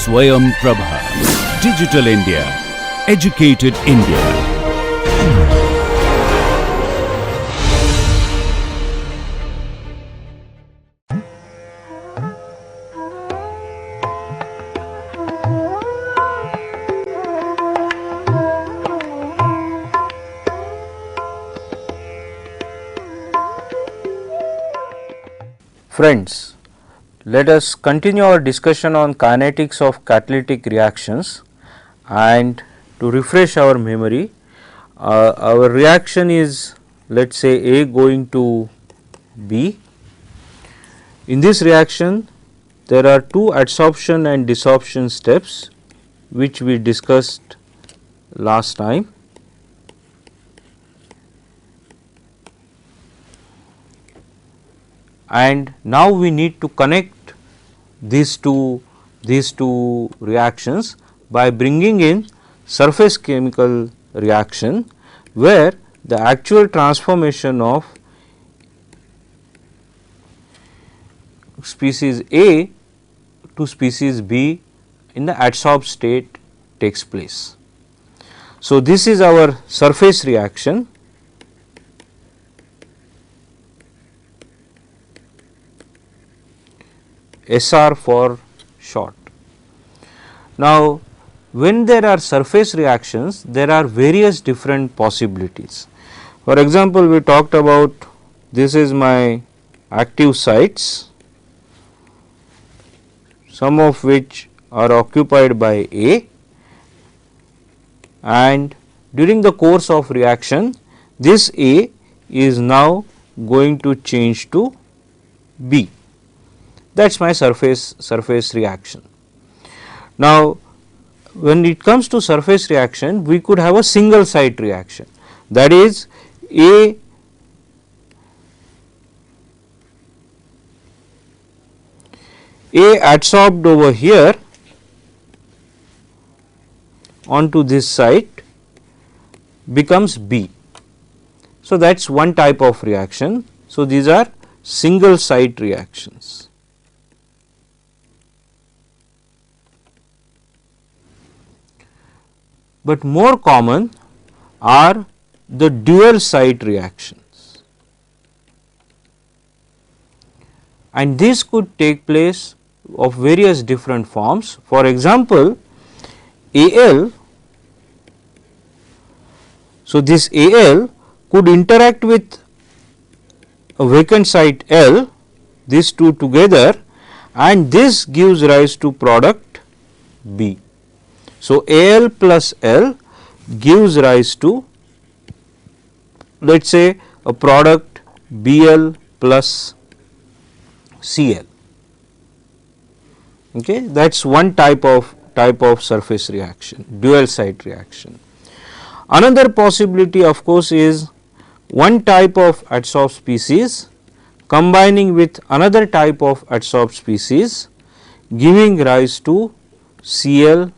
Swayam Prabha. Digital India. Educated India. Friends, let us continue our discussion on kinetics of catalytic reactions, and to refresh our memory, our reaction is, let us say, A going to B. In this reaction there are two adsorption and desorption steps which we discussed last time. And now we need to connect these two reactions by bringing in surface chemical reaction, where the actual transformation of species A to species B in the adsorbed state takes place. So, this is our surface reaction. SR for short. Now, when there are surface reactions, there are various different possibilities. For example, we talked about, this is my active sites, some of which are occupied by A, and during the course of reaction this A is now going to change to B. That is my surface reaction. Now, when it comes to surface reaction, we could have a single site reaction, that is A adsorbed over here onto this site becomes B. So, that is one type of reaction. So, these are single site reactions. But more common are the dual site reactions, and this could take place of various different forms. For example, Al, so this Al could interact with a vacant site L, these two together, and this gives rise to product B. So, Al plus L gives rise to, let us say, a product Bl plus Cl. Okay, that is one type of surface reaction, dual site reaction. Another possibility, of course, is one type of adsorbed species combining with another type of adsorbed species, giving rise to Cl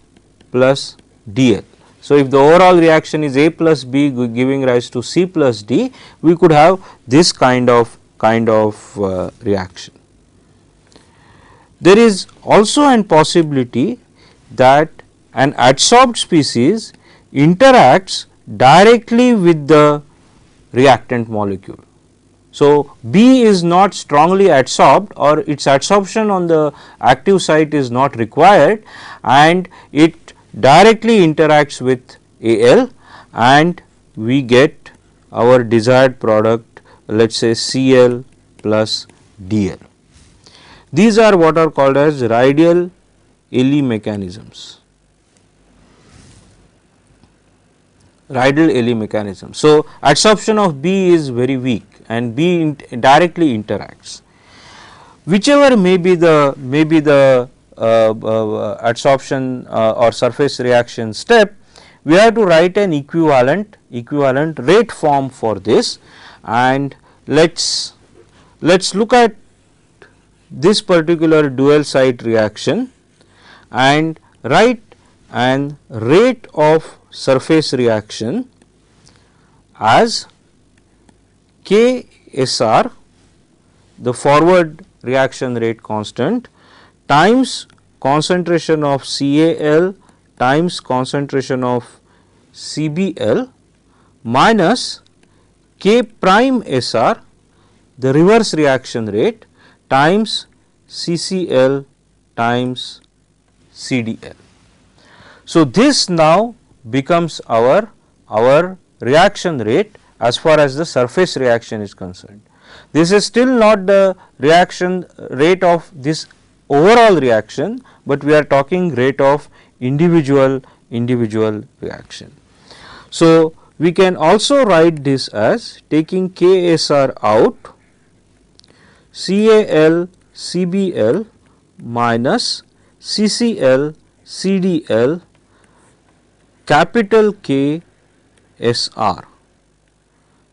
plus Dl. So, if the overall reaction is A plus B giving rise to C plus D, we could have this kind of reaction. There is also an possibility that an adsorbed species interacts directly with the reactant molecule. So, B is not strongly adsorbed, or its adsorption on the active site is not required, and it directly interacts with Al, and we get our desired product, let us say Cl plus Dl. These are what are called as radial Ele mechanisms. Radial Ele mechanism. So, adsorption of B is very weak and B directly interacts. Whichever may be the adsorption or surface reaction step, we have to write an equivalent rate form for this, and let's look at this particular dual site reaction and write an rate of surface reaction as KSR, the forward reaction rate constant, times concentration of CaL times concentration of CbL minus K prime Sr, the reverse reaction rate, times CCl times CdL. So, this now becomes our reaction rate as far as the surface reaction is concerned. This is still not the reaction rate of this overall reaction, but we are talking rate of individual reaction. So, we can also write this as taking KSR out, CAL CBL minus CCL CDL capital K SR,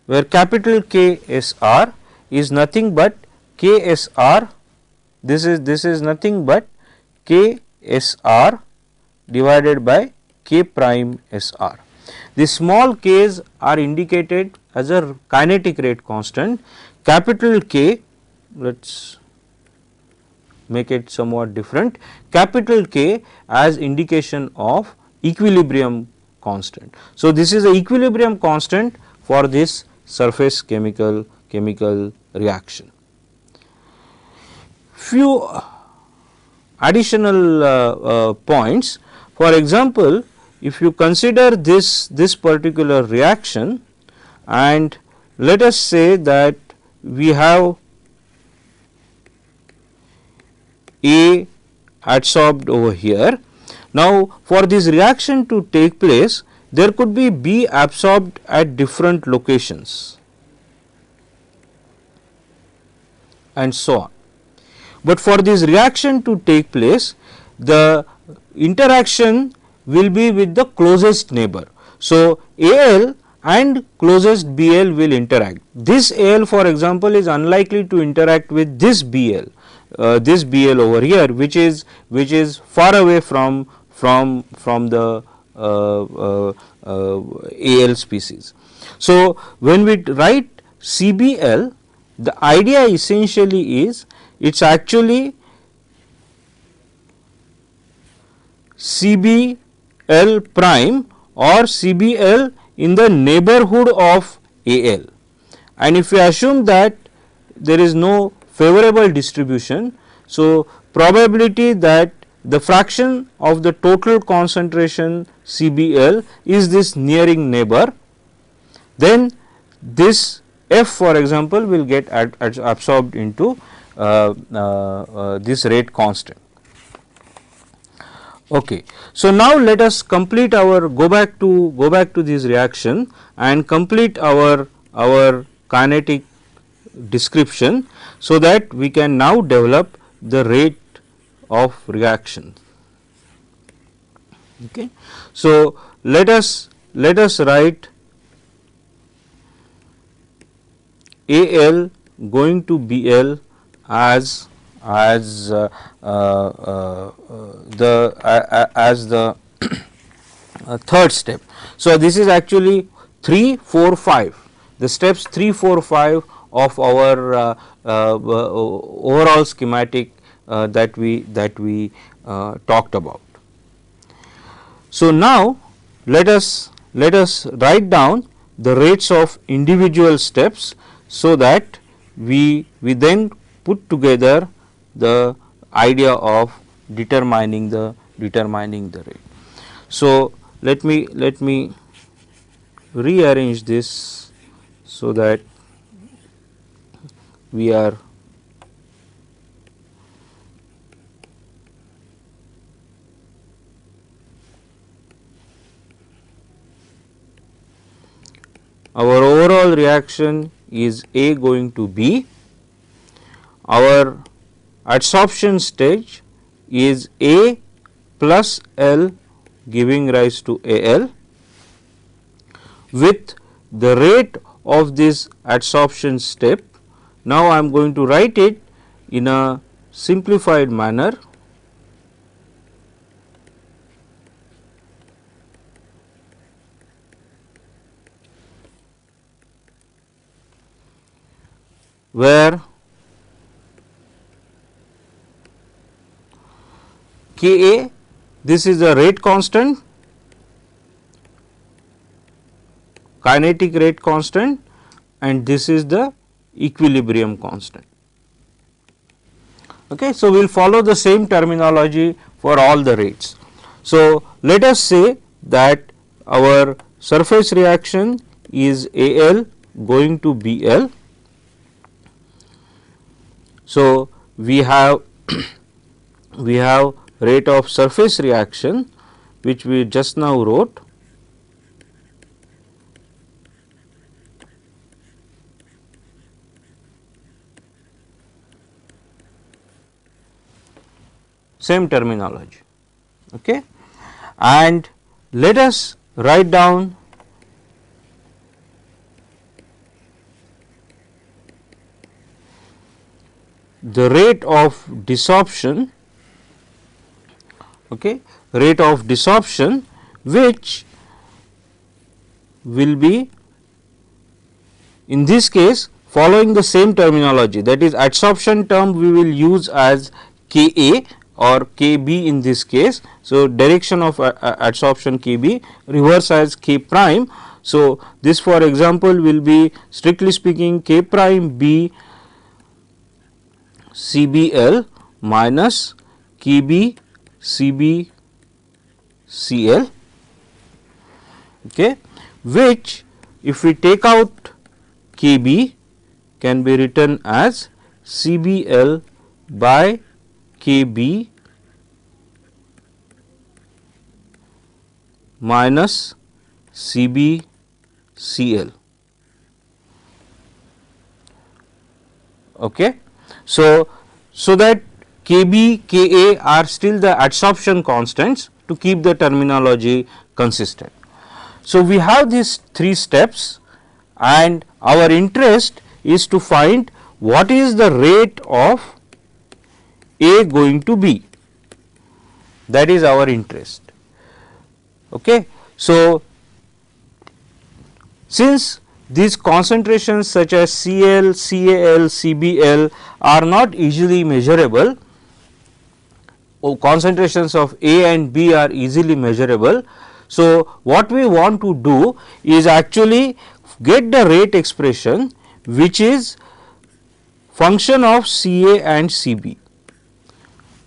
where capital K SR is nothing but KSR, this is nothing but KSR divided by K prime SR. The small k's are indicated as a kinetic rate constant. Capital K, let us make it somewhat different, capital K as indication of equilibrium constant. So, this is the equilibrium constant for this surface chemical reaction. Few additional points. For example, if you consider this particular reaction, and let us say that we have A adsorbed over here. Now, for this reaction to take place, there could be B absorbed at different locations and so on. But for this reaction to take place, the interaction will be with the closest neighbor. So, AL and closest BL will interact. This AL, for example, is unlikely to interact with this BL over here, which is far away from the AL species. So, when we write CBL, the idea essentially is it is actually CBL prime or CBL in the neighborhood of AL, and if we assume that there is no favorable distribution. So, probability that the fraction of the total concentration CBL is this nearing neighbor, then this F, for example, will get absorbed into this rate constant. Okay. So, now let us complete our go back to this reaction and complete our kinetic description, so that we can now develop the rate of reaction. Okay. So, let us write AL going to BL as the third step. So, this is actually 3, 4, 5, the steps 3, 4, 5 of our overall schematic that we talked about. So, now let us write down the rates of individual steps, so that we then put together the idea of determining the rate. So, let me rearrange this so that we are our overall reaction is A going to B, our adsorption stage is A plus L giving rise to AL, with the rate of this adsorption step. Now, I am going to write it in a simplified manner. Where Ka, this is the rate constant, kinetic rate constant, and this is the equilibrium constant. Okay. So, we will follow the same terminology for all the rates. So, let us say that our surface reaction is Al going to Bl. So, we have we have rate of surface reaction which we just now wrote, same terminology. Okay. And let us write down the rate of desorption, okay, rate of desorption, which will be in this case following the same terminology, that is adsorption term we will use as Ka or Kb in this case. So, direction of adsorption Kb, reverse as K prime. So, this for example will be strictly speaking K prime B Cbl minus Kb Cb Cl, okay, which if we take out Kb can be written as Cbl by Kb minus Cb Cl. Okay. So, that Kb, Ka are still the adsorption constants to keep the terminology consistent. So, we have these 3 steps and our interest is to find what is the rate of A going to B, that is our interest. Okay. So, since these concentrations such as Cl, Cal, Cbl are not easily measurable, concentrations of A and B are easily measurable. So, what we want to do is actually get the rate expression which is function of Ca and Cb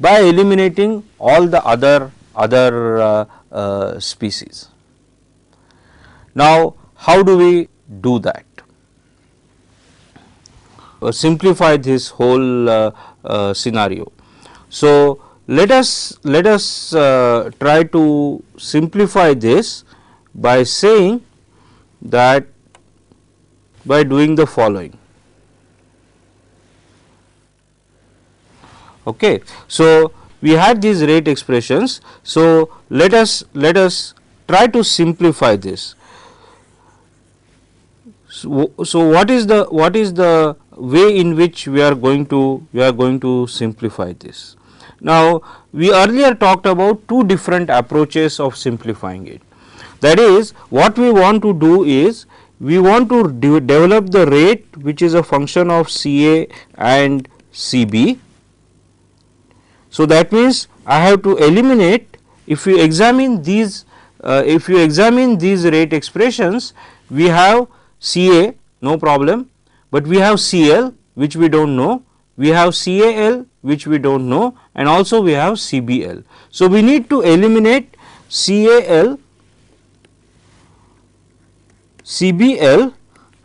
by eliminating all the other species. Now, how do we do that? Simplify this whole scenario. So, let us try to simplify this by saying that by doing the following. Okay. So, we had these rate expressions. So, let us try to simplify this. So, what is the way in which we are going to simplify this? Now, we earlier talked about 2 different approaches of simplifying it. That is, what we want to do is we want to develop the rate which is a function of Ca and Cb. So, that means I have to eliminate, if you examine these rate expressions, we have Ca, no problem, but we have Cl which we do not know, we have Cal which we do not know, and also we have Cbl. So, we need to eliminate Cal, Cbl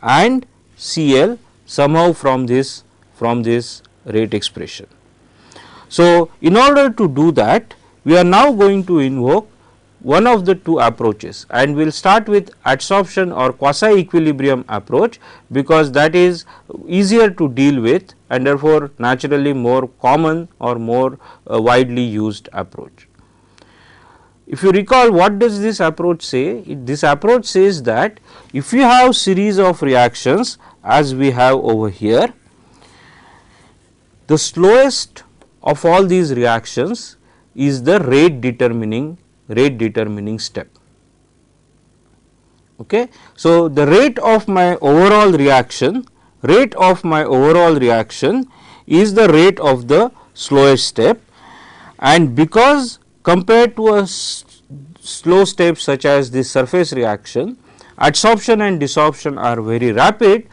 and Cl somehow from this rate expression. So, in order to do that, we are now going to invoke one of the 2 approaches, and we will start with adsorption or quasi equilibrium approach, because that is easier to deal with and therefore, naturally more common or more widely used approach. If you recall, what does this approach say? This approach says that if you have series of reactions as we have over here, the slowest of all these reactions is the rate determining step. Okay. So, the rate of my overall reaction is the rate of the slowest step, and because compared to a slow step such as the surface reaction, adsorption and desorption are very rapid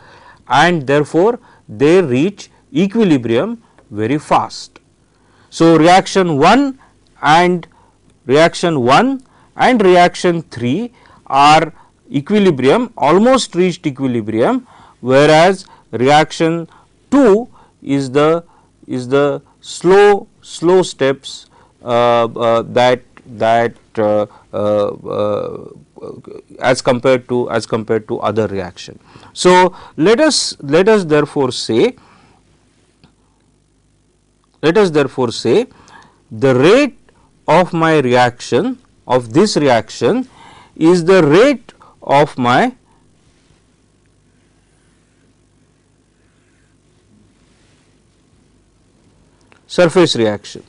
and therefore, they reach equilibrium very fast. So, reaction 1 and reaction 3 are equilibrium, almost reached equilibrium, whereas reaction 2 is the slow steps that as compared to other reaction. So, let us therefore say the rate of my reaction, of this reaction, is the rate of my surface reaction.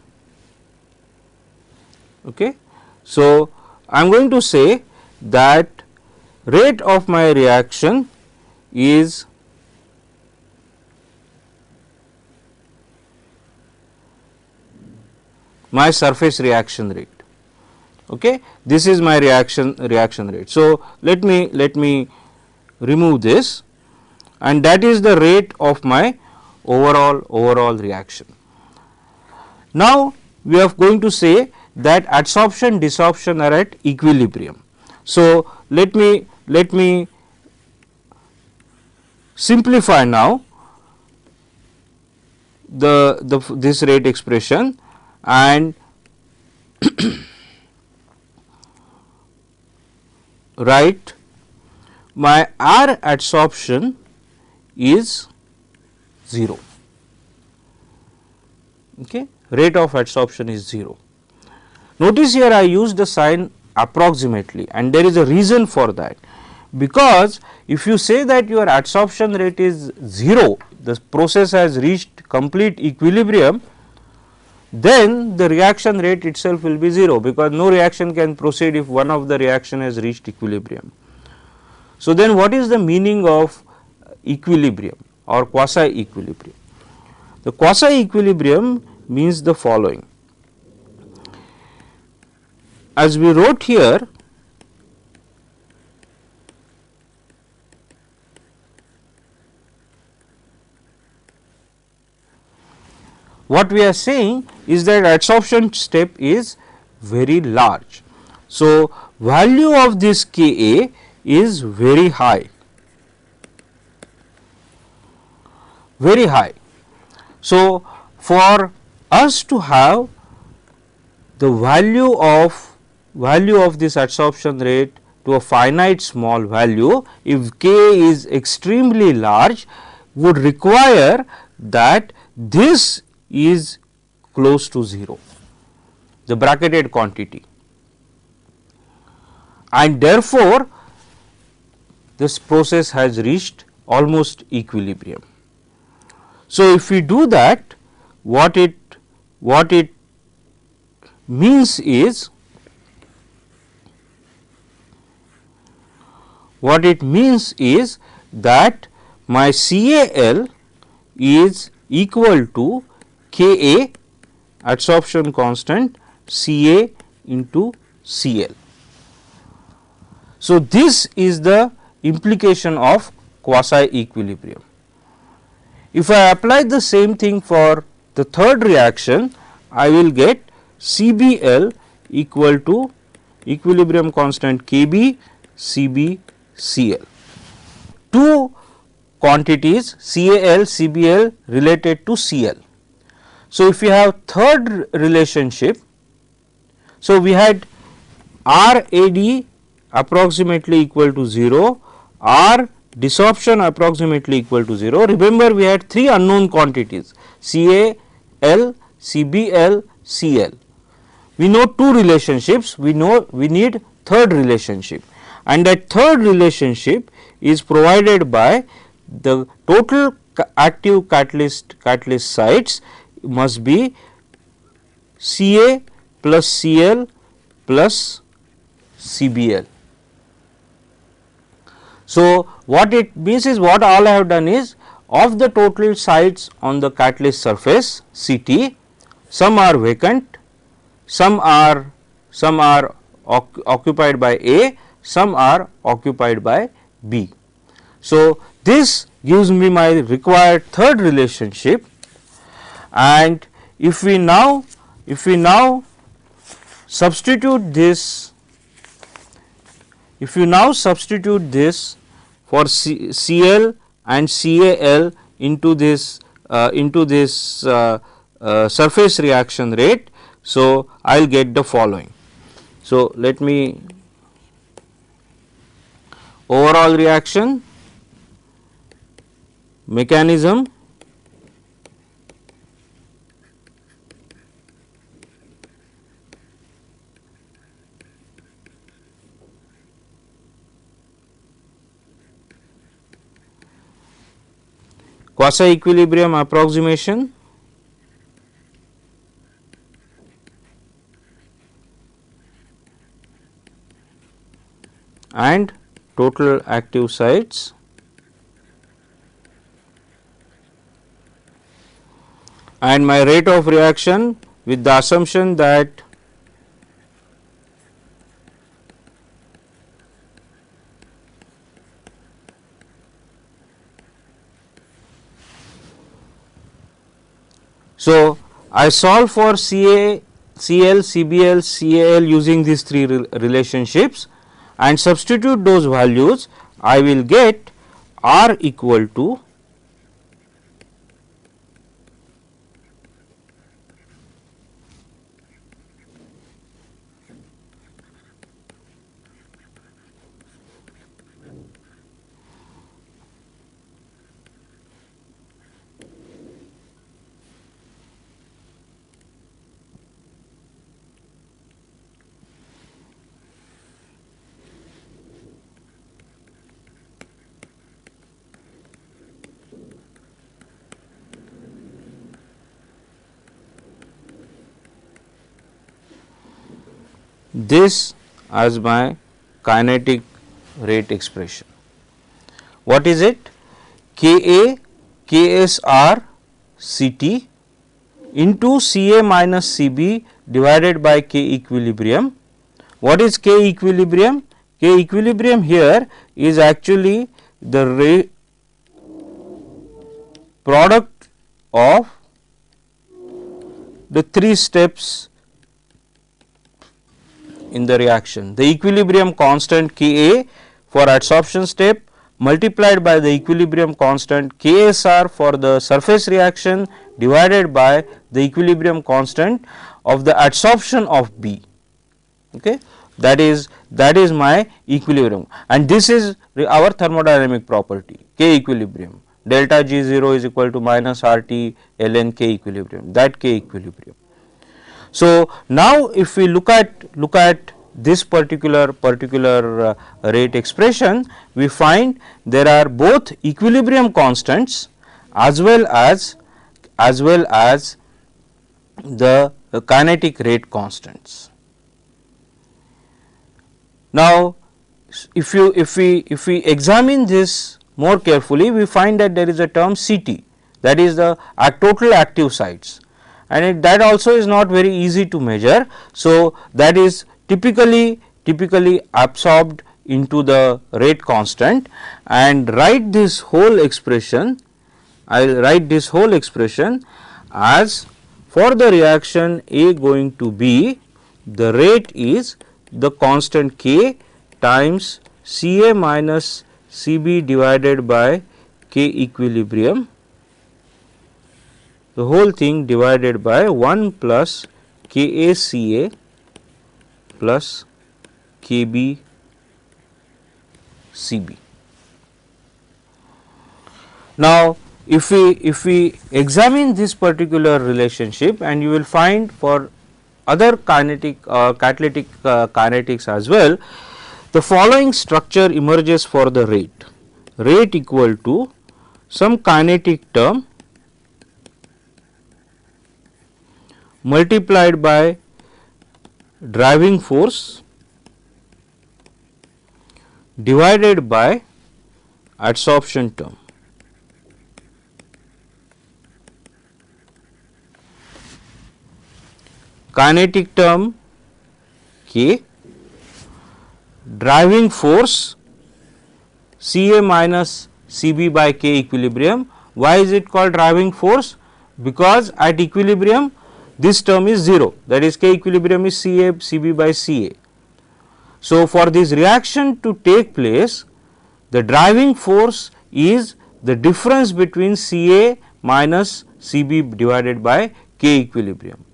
Okay. So, I am going to say that rate of my reaction is my surface reaction rate. Okay. This is my reaction rate. So, let me remove this, and that is the rate of my overall reaction. Now, we are going to say that adsorption desorption are at equilibrium. So, let me simplify now this rate expression and write my R adsorption is 0. Okay. Rate of adsorption is 0. Notice here I used the sign approximately, and there is a reason for that, because if you say that your adsorption rate is 0, the process has reached complete equilibrium, then the reaction rate itself will be 0, because no reaction can proceed if one of the reaction has reached equilibrium. So, then what is the meaning of equilibrium or quasi equilibrium? The quasi equilibrium means the following. As we wrote here, what we are saying is that adsorption step is very large. So, value of this Ka is very high, very high. So, for us to have the value of this adsorption rate to a finite small value, if K is extremely large, would require that this is close to 0, the bracketed quantity, and therefore, this process has reached almost equilibrium. So, if we do that, what it means is that my CAL is equal to Ka adsorption constant Ca into Cl. So, this is the implication of quasi equilibrium. If I apply the same thing for the third reaction, I will get Cbl equal to equilibrium constant Kb Cb Cl. Two quantities Cal Cbl related to Cl. So, if we have third relationship, so we had RAD approximately equal to 0, R desorption approximately equal to 0. Remember, we had three unknown quantities Cal, Cbl, Cl. We know two relationships, we need third relationship, and that third relationship is provided by the total active catalyst sites must be Ca plus Cl plus Cbl. So, what it means is, what all I have done is, of the total sites on the catalyst surface Ct, some are vacant, some are occupied by A, some are occupied by B. So, this gives me my required third relationship, and if we now substitute this, for Cl and Cal into this surface reaction rate, so I will get the following. So, let me overall reaction mechanism, quasi equilibrium approximation, and total active sites, and my rate of reaction with the assumption that so I solve for Ca, Cl, Cbl, Cal using these three relationships and substitute those values, I will get R equal to this as my kinetic rate expression. What is it? Ka Ksr Ct into Ca minus Cb divided by K equilibrium. What is K equilibrium? K equilibrium here is actually the product of the three steps in the reaction. The equilibrium constant Ka for adsorption step multiplied by the equilibrium constant Ksr for the surface reaction divided by the equilibrium constant of the adsorption of B. Okay. That is my equilibrium, and this is our thermodynamic property K equilibrium, delta G0 is equal to minus RT ln K equilibrium, that K equilibrium. So, now if we look at this particular rate expression, we find there are both equilibrium constants as well as the kinetic rate constants. Now, if we examine this more carefully, we find that there is a term Ct, that is the total active sites, and that also is not very easy to measure. So, that is typically absorbed into the rate constant, and write this whole expression. I will write this whole expression as for the reaction A going to B, the rate is the constant K times Ca minus Cb divided by K equilibrium, the whole thing divided by 1 plus Ka Ca plus Kb Cb. Now, if we examine this particular relationship, and you will find for other catalytic kinetics as well, the following structure emerges for the rate equal to some kinetic term multiplied by driving force divided by adsorption term. kinetic term K, driving force Ca minus Cb by K equilibrium. Why is it called driving force? Because at equilibrium this term is 0, that is K equilibrium is Ca Cb by Ca. So, for this reaction to take place, the driving force is the difference between Ca minus Cb divided by K equilibrium,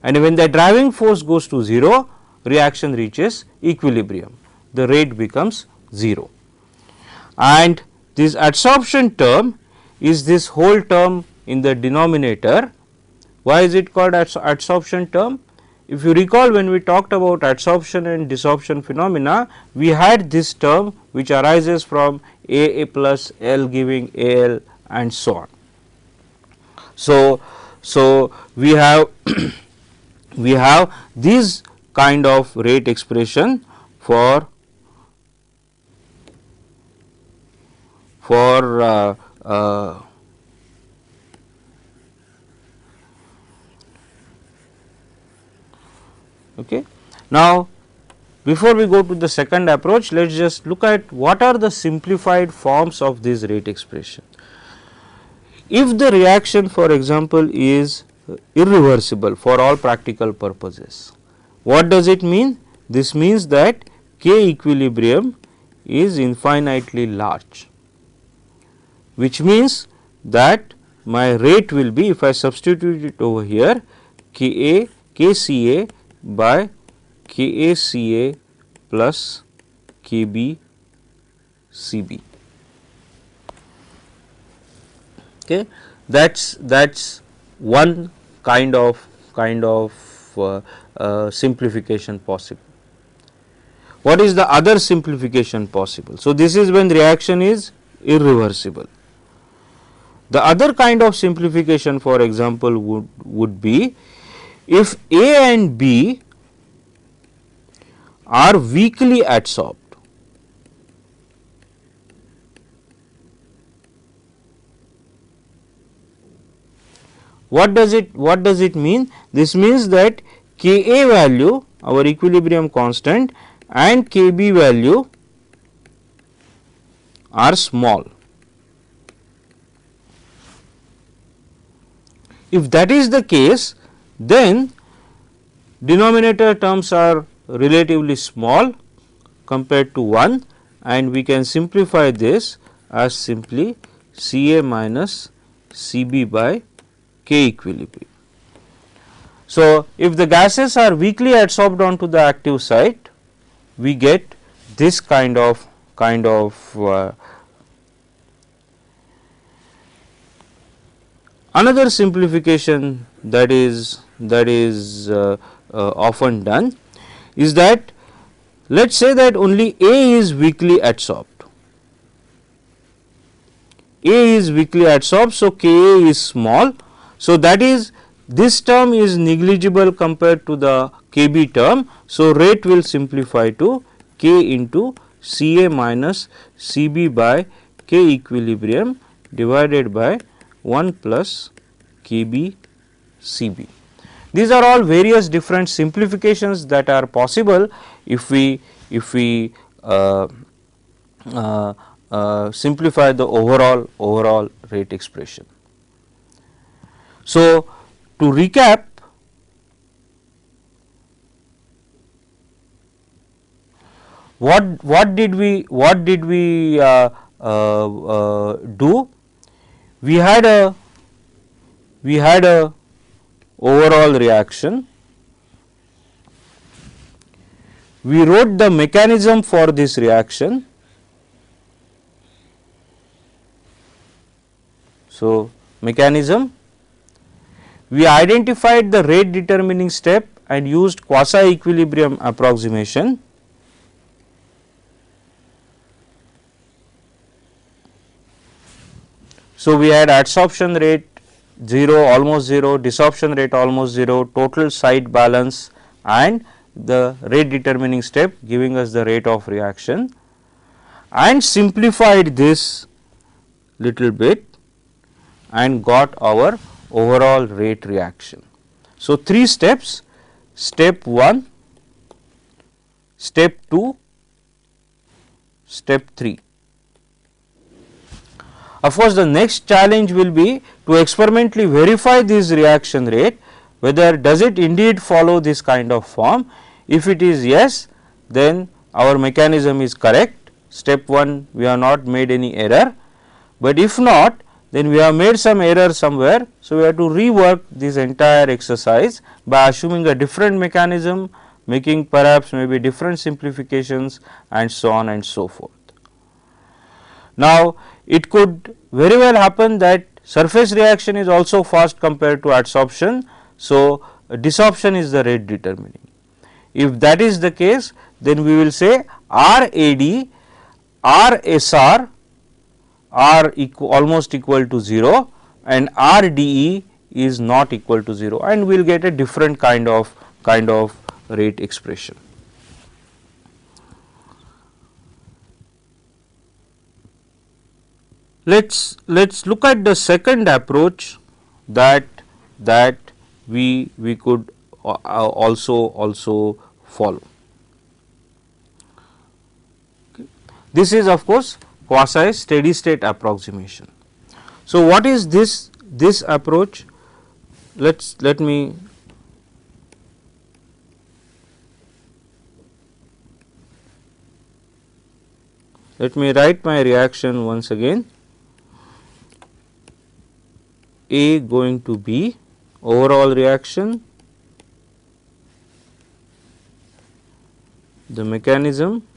and when the driving force goes to 0, reaction reaches equilibrium, the rate becomes 0. And this adsorption term is this whole term in the denominator. Why is it called adsorption term? If you recall, when we talked about adsorption and desorption phenomena, we had this term which arises from A plus L giving AL and so on. So, we have we have this kind of rate expression for okay. Now, before we go to the second approach, let us just look at what are the simplified forms of this rate expression. If the reaction, for example, is irreversible for all practical purposes, what does it mean? This means that K equilibrium is infinitely large, which means that my rate will be, if I substitute it over here, Ka Kca by Kaca plus Kb Cb. Okay, that's one kind of simplification possible. What is the other simplification possible? So, this is when reaction is irreversible. The other kind of simplification, for example, would be if A and B are weakly adsorbed. What does it mean? This means that Ka value, our equilibrium constant, and Kb value are small. If that is the case, then denominator terms are relatively small compared to 1, and we can simplify this as simply Ca minus Cb by K equilibrium. So, if the gases are weakly adsorbed onto the active site, we get this kind of another simplification that is often done is that, let us say that only A is weakly adsorbed. A is weakly adsorbed, so Ka is small. So, that is, this term is negligible compared to the Kb term. So, rate will simplify to K into Ca minus Cb by K equilibrium divided by 1 plus Kb Cb. These are all various different simplifications that are possible if we simplify the overall rate expression. So, to recap, what did we do? We had a overall reaction. We wrote the mechanism for this reaction. So, mechanism, we identified the rate determining step and used quasi equilibrium approximation. So, we had adsorption rate 0, almost 0, desorption rate almost 0, total site balance and the rate determining step giving us the rate of reaction, and simplified this little bit and got our overall rate reaction. So, 3 steps: step 1, step 2, step 3. Of course, the next challenge will be to experimentally verify this reaction rate, whether does it indeed follow this kind of form. If it is yes, then our mechanism is correct, step 1 we have not made any error, but if not, then we have made some error somewhere. So, we have to rework this entire exercise by assuming a different mechanism, making perhaps maybe different simplifications and so on and so forth. Now, it could very well happen that surface reaction is also fast compared to adsorption. So, desorption is the rate determining. If that is the case, then we will say RAD, RSR are almost equal to 0 and RDE is not equal to 0, and we will get a different kind of rate expression. Let's look at the second approach that we could also follow. This is of course quasi steady state approximation. So, what is this approach? Let me write my reaction once again. A going to B, overall reaction, the mechanism,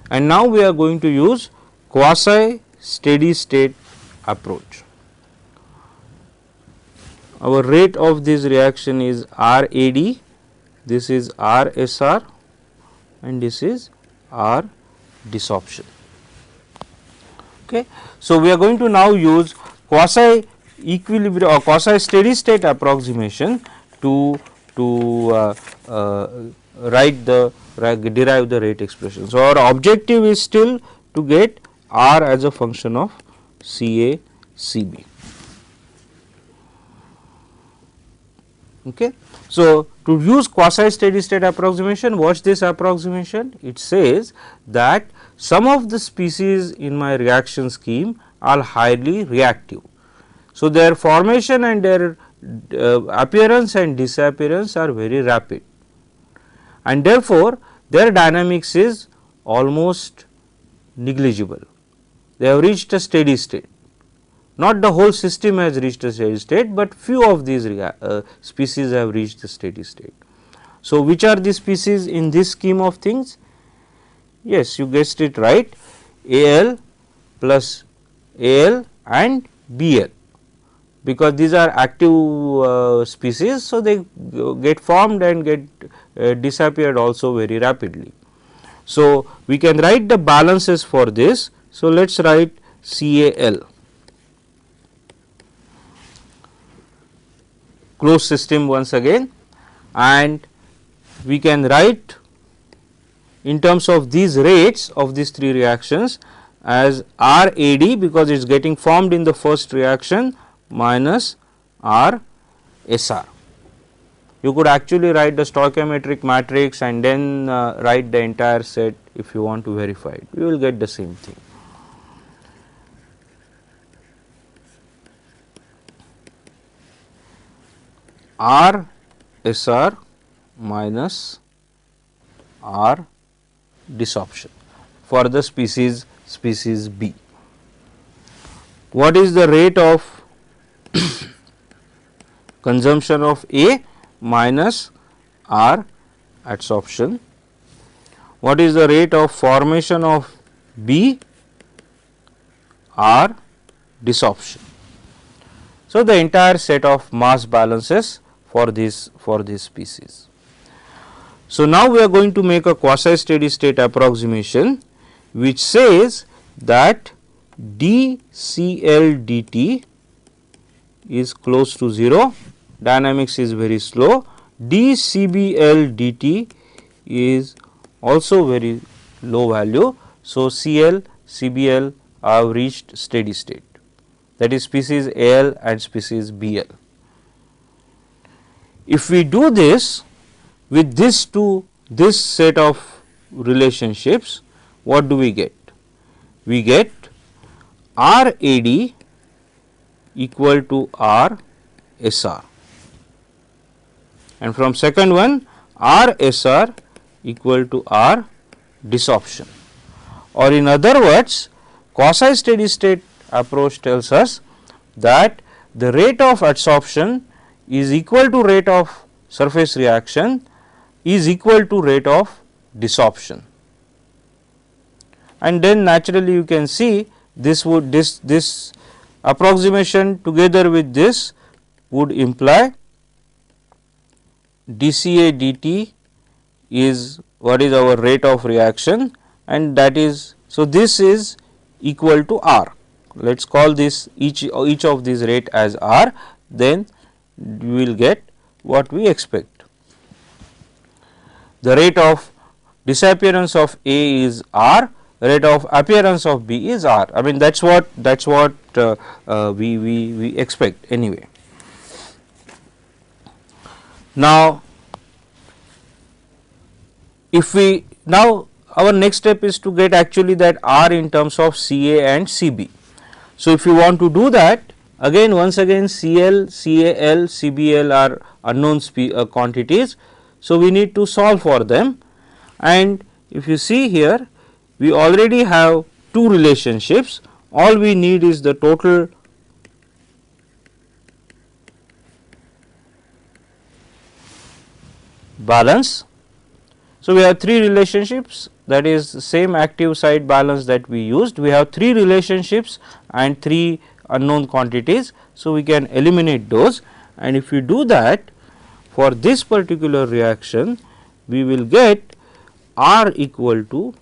and now we are going to use quasi steady state approach. Our rate of this reaction is RAD, this is RSR and this is R desorption. Okay. So, we are going to now use quasi equilibrium or quasi steady state approximation to derive the rate expression. So, our objective is still to get R as a function of CA CB. Okay. So, to use quasi steady state approximation, watch this approximation. It says that some of the species in my reaction scheme are highly reactive. So, their formation and their appearance and disappearance are very rapid, and therefore, their dynamics is almost negligible. They have reached a steady state. Not the whole system has reached a steady state, but few of these species have reached the steady state. So, which are the species in this scheme of things? Yes, you guessed it right, AL plus AL and BL, because these are active species. So, they get formed and get disappeared also very rapidly. So, we can write the balances for this. So, let us write CAL, closed system once again, and we can write in terms of these rates of these three reactions as RAD, because it is getting formed in the first reaction, minus RSR. You could actually write the stoichiometric matrix and then write the entire set if you want to verify it. You will get the same thing. RSR minus R desorption for the species B. What is the rate of consumption of A minus R adsorption? What is the rate of formation of B R desorption? So, the entire set of mass balances for this species. So, now we are going to make a quasi steady state approximation which says that dCl dt is close to 0 dynamics is very slow, dCbL dt is also very low value. So, Cl, Cbl have reached steady state, that is species Al and species Bl. If we do this with this set of relationships, what do we get? We get RAD equal to RSR, and from second one RSR equal to R desorption, or in other words, quasi steady state approach tells us that the rate of adsorption is equal to rate of surface reaction is equal to rate of desorption, and then naturally you can see this approximation together with this would imply dCA dt is what is our rate of reaction, and that is, so this is equal to R. Let us call this each of these rate as R, then we will get what we expect. The rate of disappearance of A is R, rate of appearance of B is R. I mean, that is what we expect anyway. Now, if we now our next step is to get actually that R in terms of Ca and Cb. So, if you want to do that, again once again Cl, Cal, Cbl are unknown quantities. So, we need to solve for them, and if you see here we already have two relationships, all we need is the total balance. So, we have three relationships, that is same active site balance that we used. We have three relationships and three unknown quantities. So, we can eliminate those, and if we do that for this particular reaction, we will get R equal to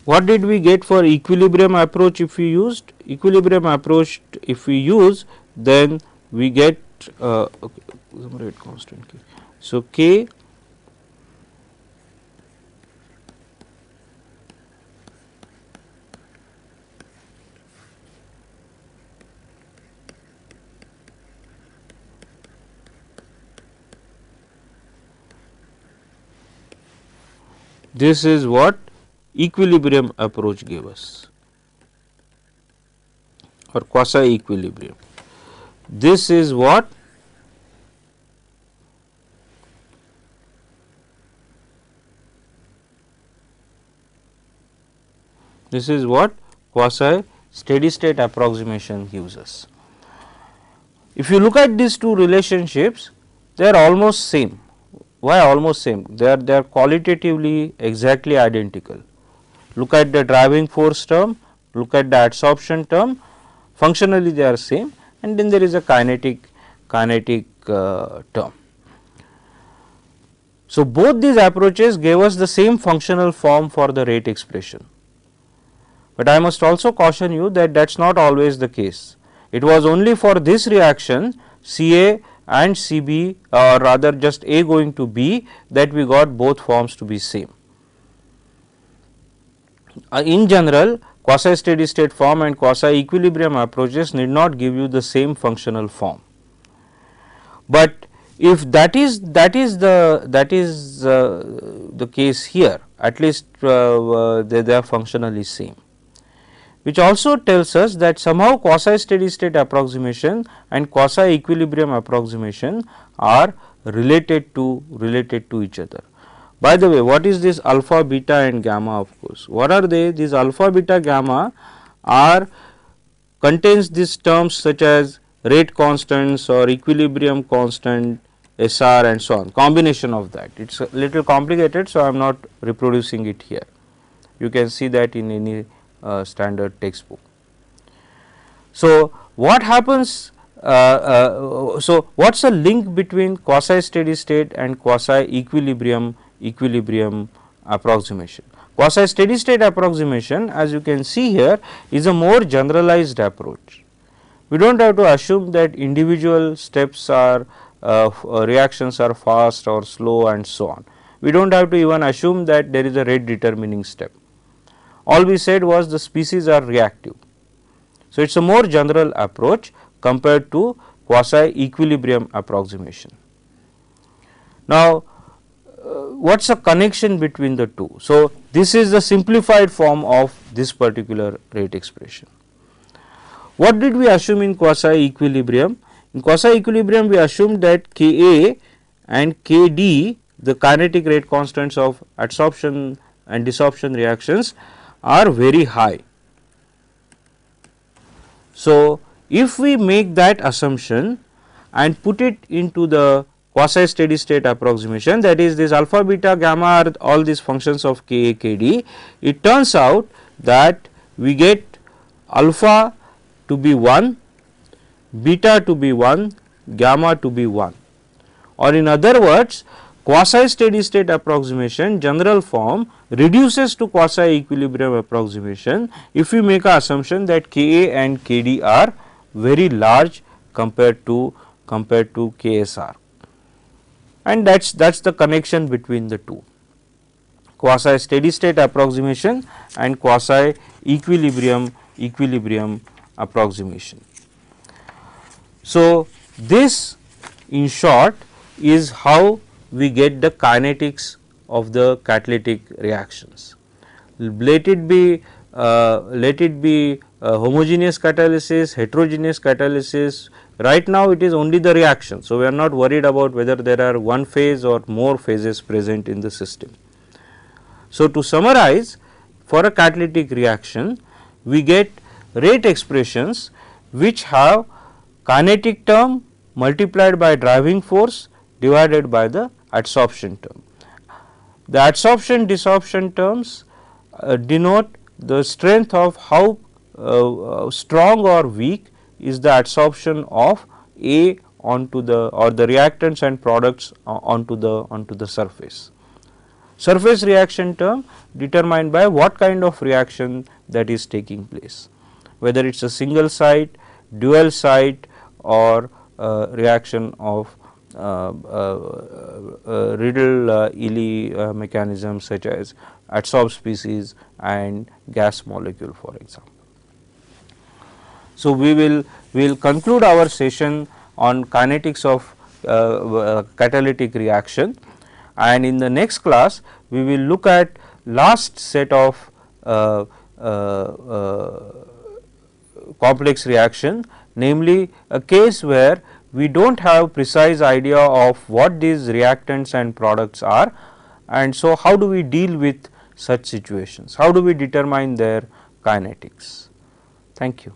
what did we get for equilibrium approach if we used? Equilibrium approach if we use, then we get rate constant K. So, K this is what equilibrium approach gave us, or quasi equilibrium. This is what quasi steady state approximation gives us. If you look at these two relationships, they are almost same. Why almost same? They are qualitatively exactly identical. Look at the driving force term, look at the adsorption term, functionally they are same, and then there is a kinetic term. So, both these approaches gave us the same functional form for the rate expression, but I must also caution you that that is not always the case. It was only for this reaction Ca and Cb, or rather just A going to B, that we got both forms to be same. In general, quasi steady state form and quasi equilibrium approaches need not give you the same functional form, but if that is the case here, at least they are functionally same, which also tells us that somehow quasi steady state approximation and quasi equilibrium approximation are related to each other. By the way, what is this alpha, beta and gamma? Of course, what are they? These alpha, beta, gamma are contains these terms such as rate constants or equilibrium constant, SR and so on, combination of that. It is a little complicated, so I am not reproducing it here. You can see that in any standard textbook. So, what happens? So, what is the link between quasi steady state and quasi equilibrium approximation? Quasi steady state approximation, as you can see here, is a more generalized approach. We do not have to assume that individual steps are reactions are fast or slow and so on. We do not have to even assume that there is a rate determining step. All we said was the species are reactive. So, it is a more general approach compared to quasi equilibrium approximation. Now, what is the connection between the two? So, this is the simplified form of this particular rate expression. What did we assume in quasi equilibrium? In quasi equilibrium, we assumed that Ka and Kd, the kinetic rate constants of adsorption and desorption reactions, are very high. So, if we make that assumption and put it into the quasi steady state approximation, that is this alpha, beta, gamma are all these functions of Ka, Kd, it turns out that we get alpha to be 1, beta to be 1, gamma to be 1, or in other words, quasi steady state approximation general form reduces to quasi equilibrium approximation if we make a assumption that Ka and Kd are very large compared to KSR, and that is the connection between the two, quasi steady state approximation and quasi equilibrium approximation. So, this in short is how we get the kinetics of the catalytic reactions. Let it be homogeneous catalysis, heterogeneous catalysis. Right now it is only the reaction. So, we are not worried about whether there are one phase or more phases present in the system. So, to summarize, for a catalytic reaction we get rate expressions which have kinetic term multiplied by driving force divided by the adsorption term. The adsorption desorption terms denote the strength of how strong or weak is the adsorption of A onto the or the reactants and products onto the surface. Surface reaction term determined by what kind of reaction that is taking place, whether it is a single site, dual site, or reaction of Riddle-Ely mechanisms such as adsorbed species and gas molecule, for example. So, we will conclude our session on kinetics of catalytic reaction, and in the next class we will look at last set of complex reaction, namely a case where we do not have precise idea of what these reactants and products are, and so how do we deal with such situations, how do we determine their kinetics. Thank you.